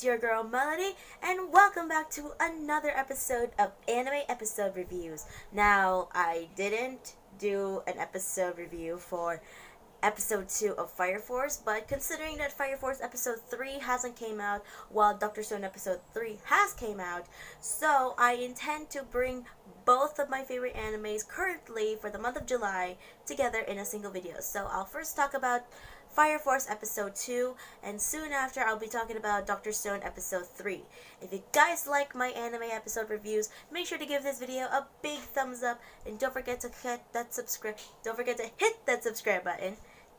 your girl Melody, and welcome back to another episode of Anime Episode Reviews. Now, I didn't do an episode review for episode 2 of Fire Force, but considering that Fire Force episode 3 hasn't came out, while Dr. Stone episode 3 has came out, so I intend to bring both of my favorite animes currently for the month of July together in a single video. So I'll first talk about Fire Force episode 2, and soon after I'll be talking about Dr. Stone episode 3. If you guys like my anime episode reviews, make sure to give this video a big thumbs up, and don't forget to hit that subscribe button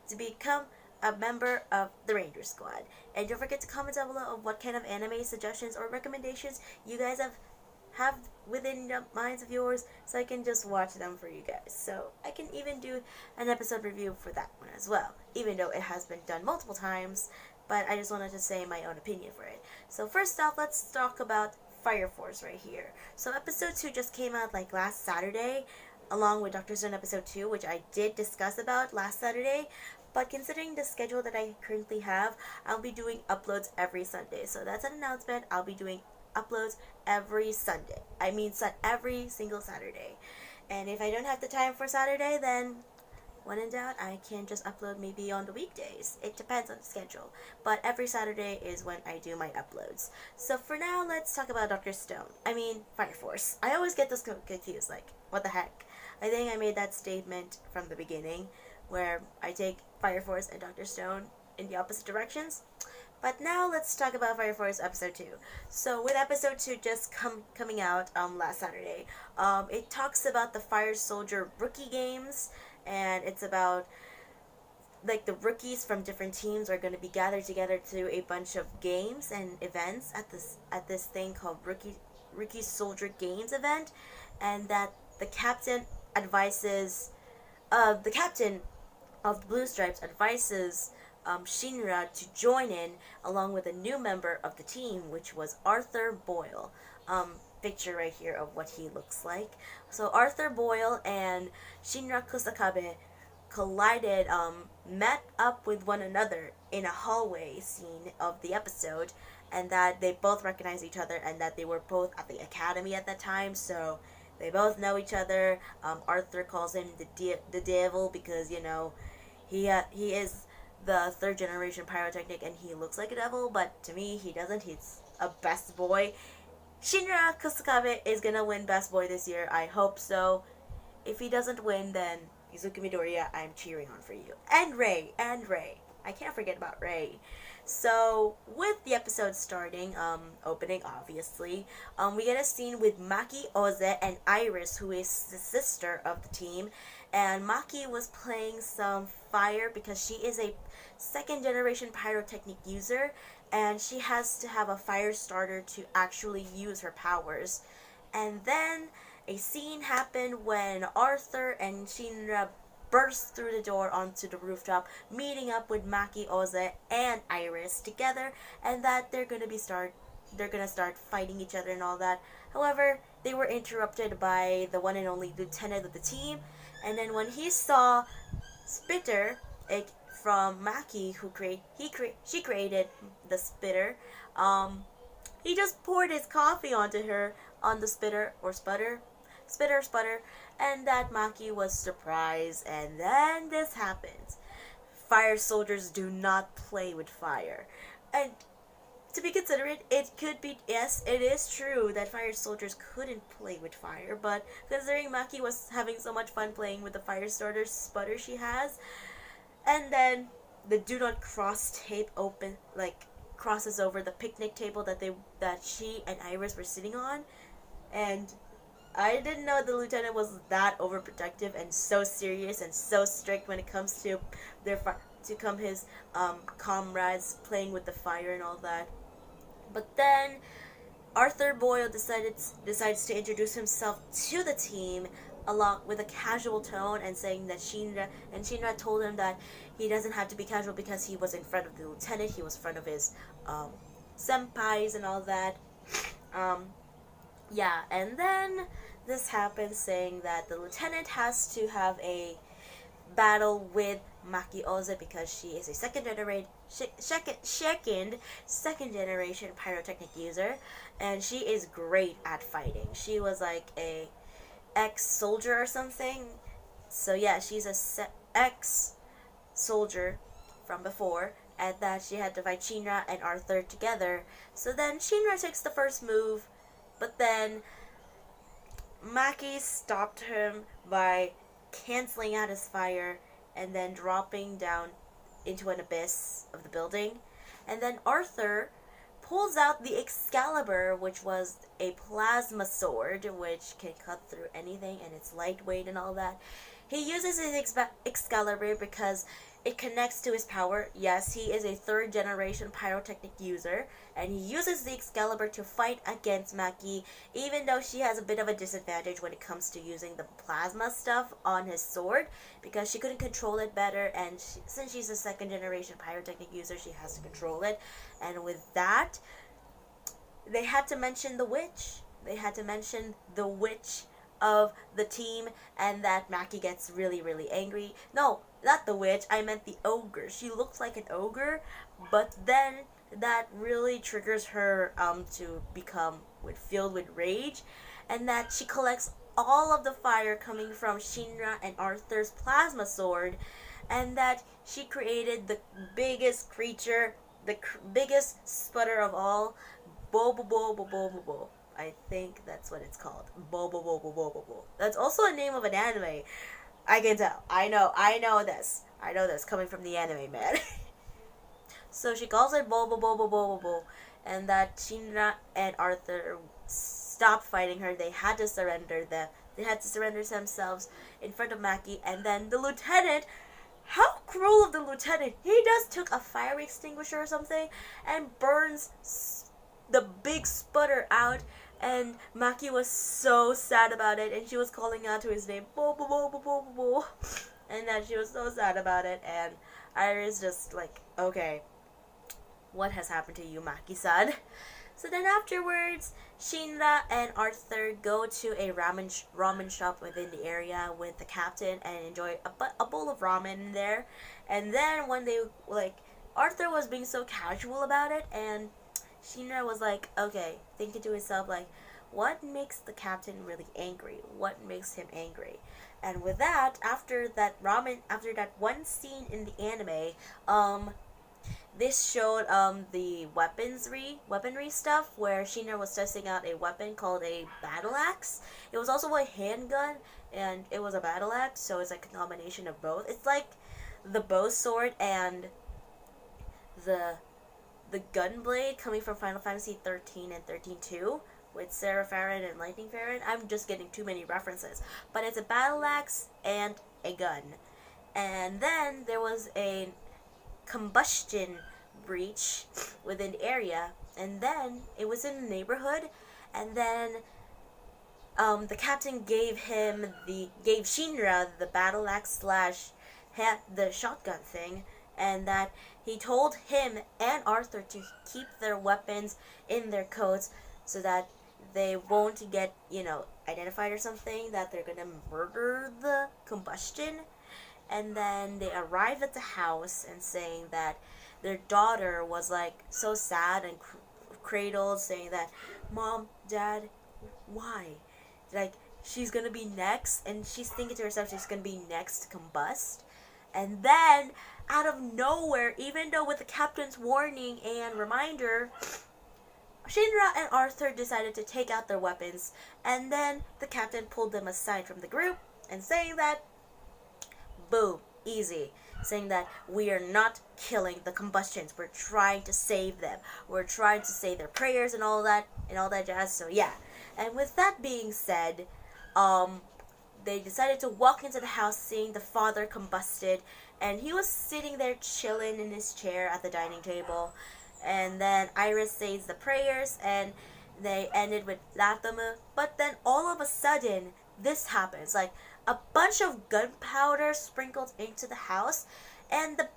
to become a member of the Ranger Squad. And don't forget to comment down below of what kind of anime suggestions or recommendations you guys have within the minds of yours, so I can just watch them for you guys. So I can even do an episode review for that one as well, even though it has been done multiple times, but I just wanted to say my own opinion for it. So first off, let's talk about Fire Force right here. So episode 2 just came out like last Saturday, along with Dr. Stone episode 2, which I did discuss about last Saturday. But considering the schedule that I currently have, I'll be doing uploads every Sunday. So that's an announcement. I'll be doing uploads every Sunday. I mean, every single Saturday. And if I don't have the time for Saturday, then when in doubt, I can just upload maybe on the weekdays. It depends on the schedule. But every Saturday is when I do my uploads. So for now, let's talk about Dr. Stone. I mean, Fire Force. I always get this confused. Like, what the heck? I think I made that statement from the beginning, where I take Fire Force and Dr. Stone in the opposite directions. But now let's talk about Fire Force episode 2. So with episode 2 just coming out last Saturday, it talks about the Fire Soldier rookie games, and it's about like the rookies from different teams are going to be gathered together to a bunch of games and events at this thing called Rookie Soldier Games event, and that the captain advises the captain of the Blue Stripes advises Shinra to join in along with a new member of the team, which was Arthur Boyle. Picture right here of what he looks like. So Arthur Boyle and Shinra Kusakabe collided, met up with one another in a hallway scene of the episode, and that they both recognize each other, and that they were both at the academy at that time, so they both know each other. Arthur calls him the devil because, you know, he is the third generation pyrotechnic and he looks like a devil, but to me he doesn't. He's a best boy. Shinra Kusakabe is gonna win best boy this year. I hope so. If he doesn't win, then Izuku Midoriya, I'm cheering on for you. And Ray. I can't forget about Ray. So, with the episode starting, opening obviously, we get a scene with Maki, Oze, and Iris, who is the sister of the team. And Maki was playing some fire because she is a second generation pyrotechnic user, and she has to have a fire starter to actually use her powers. And then a scene happened when Arthur and Shinra burst through the door onto the rooftop, meeting up with Maki, Oze, and Iris together, and that they're gonna start fighting each other and all that. However, they were interrupted by the one and only lieutenant of the team, and then when he saw Spitter from Maki, she created the spitter, he just poured his coffee onto her on the spitter or sputter, and that Maki was surprised, and then this happens. Fire soldiers do not play with fire. And to be considerate, it could be, yes, it is true that fire soldiers couldn't play with fire, but considering Maki was having so much fun playing with the fire starter sputter she has, and then the do not cross tape crosses over the picnic table that she and Iris were sitting on, and I didn't know the lieutenant was that overprotective and so serious and so strict when it comes to his comrades playing with the fire and all that. But then Arthur Boyle decides to introduce himself to the team along with a casual tone, and saying that Shinra told him that he doesn't have to be casual because he was in front of the lieutenant, he was in front of his senpais and all that. Yeah, and then this happens, saying that the lieutenant has to have a battle with Maki Oze because she is a second generation pyrotechnic user, and she is great at fighting. She was like a ex-soldier or something. So yeah, she's a ex-soldier from before, and that she had to fight Shinra and Arthur together. So then Shinra takes the first move, but then Maki stopped him by canceling out his fire and then dropping down into an abyss of the building. And then Arthur pulls out the Excalibur, which was a plasma sword, which can cut through anything, and it's lightweight and all that. He uses his Excalibur because it connects to his power. Yes, he is a third generation pyrotechnic user, and he uses the Excalibur to fight against Maki, even though she has a bit of a disadvantage when it comes to using the plasma stuff on his sword, because she couldn't control it better, and since she's a second generation pyrotechnic user, she has to control it. And with that, they had to mention the witch. They had to mention the witch of the team, and that Maki gets really, really angry. No, not the witch, I meant the ogre. She looks like an ogre, but then that really triggers her to become filled with rage, and that she collects all of the fire coming from Shinra and Arthur's plasma sword, and that she created the biggest creature, the biggest sputter of all, Bobo. I think that's what it's called. Bobo. That's also a name of an anime. I can tell. I know this. I know this coming from the anime, man. So she calls it Bobo, and that Shinra and Arthur stopped fighting her. They had to surrender them. They had to surrender themselves in front of Maki, and then the lieutenant. How cruel of the lieutenant! He just took a fire extinguisher or something and burns the big sputter out. And Maki was so sad about it, and she was calling out to his name, Bo, and that she was so sad about it, and Iris just like, okay, what has happened to you, Maki-san? So then afterwards, Shinra and Arthur go to a ramen shop within the area with the captain and enjoy a bowl of ramen there. And then when they, Arthur was being so casual about it, and Shinra was like, okay, thinking to himself, like, what makes the captain really angry? What makes him angry? And with that, after that one scene in the anime, this showed the weaponry stuff, where Shinra was testing out a weapon called a battle axe. It was also a handgun, and it was a battle axe, so it's like a combination of both. It's like the bow sword and the gun blade coming from Final Fantasy 13 and 13-2 with Sarah Farron and Lightning Farron. I'm just getting too many references. But it's a battle axe and a gun. And then there was a combustion breach within the area, and then it was in the neighborhood, and then the captain gave Shinra the battle axe slash the shotgun thing, and that he told him and Arthur to keep their weapons in their coats so that they won't get, identified or something, that they're gonna murder the combustion. And then they arrive at the house and saying that their daughter was like so sad and cradled, saying that, Mom, Dad, why? Like, she's gonna be next, and she's thinking to herself she's gonna be next to combust. And then, out of nowhere, even though with the captain's warning and reminder, Shinra and Arthur decided to take out their weapons, and then the captain pulled them aside from the group and saying that, boom, easy, saying that we are not killing the combustions, we're trying to save them, we're trying to say their prayers and all that jazz. So yeah, and with that being said, they decided to walk into the house seeing the father combusted, and he was sitting there chilling in his chair at the dining table. And then Iris says the prayers, and they ended with Latamu. But then all of a sudden, this happens. Like, a bunch of gunpowder sprinkled into the house, and the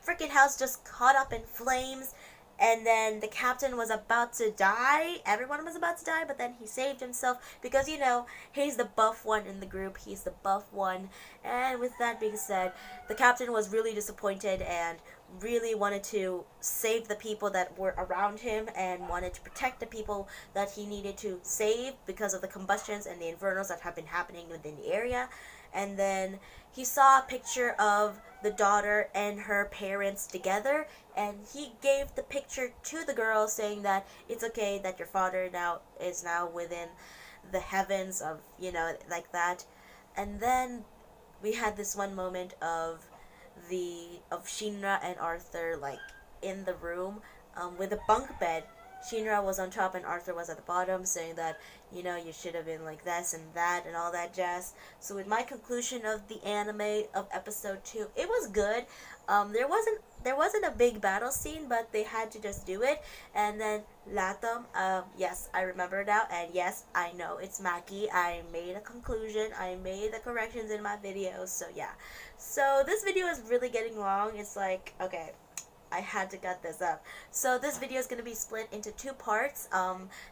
freaking house just caught up in flames, and then the captain was about to die. Everyone was about to die, but then he saved himself because, you know, he's the buff one in the group. He's the buff one. And with that being said, the captain was really disappointed and really wanted to save the people that were around him and wanted to protect the people that he needed to save because of the combustions and the infernos that have been happening within the area. And then he saw a picture of the daughter and her parents together, and he gave the picture to the girl saying that it's okay that your father is now within the heavens of, you know, like that. And then we had this one moment of Shinra and Arthur like in the room with a bunk bed. Shinra was on top and Arthur was at the bottom, saying that, you know, you should have been like this and that and all that jazz. So with my conclusion of the anime of episode 2, it was good. There wasn't a big battle scene, but they had to just do it. And then Latam, yes, I remember now, and yes, I know it's Maki. I made a conclusion. I made the corrections in my videos. So yeah. So this video is really getting long. It's like, okay, I had to cut this up. So this video is going to be split into 2 parts.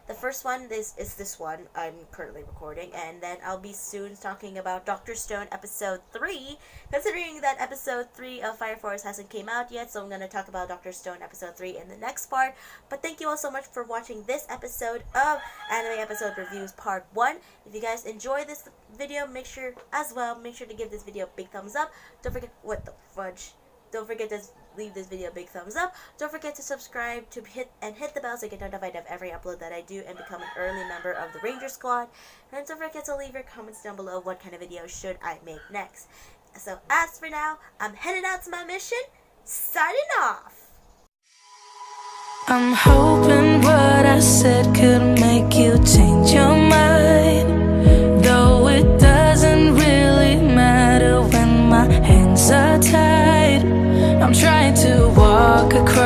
The first one is this one I'm currently recording, and then I'll be soon talking about Dr. Stone episode 3, considering that episode 3 of Fire Force hasn't came out yet, so I'm going to talk about Dr. Stone episode 3 in the next part. But thank you all so much for watching this episode of Anime Episode Reviews Part 1. If you guys enjoy this video, make sure to give this video a big thumbs up. Don't forget, what the fudge? Don't forget to leave this video a big thumbs up. Don't forget to subscribe to hit the bell so you get notified of every upload that I do and become an early member of the Ranger Squad. And don't forget to leave your comments down below of what kind of video should I make next. So as for now, I'm headed out to my mission. Signing off. I'm hoping what I said could make you change your mind, though it doesn't really matter when my hands are tied. I'm trying to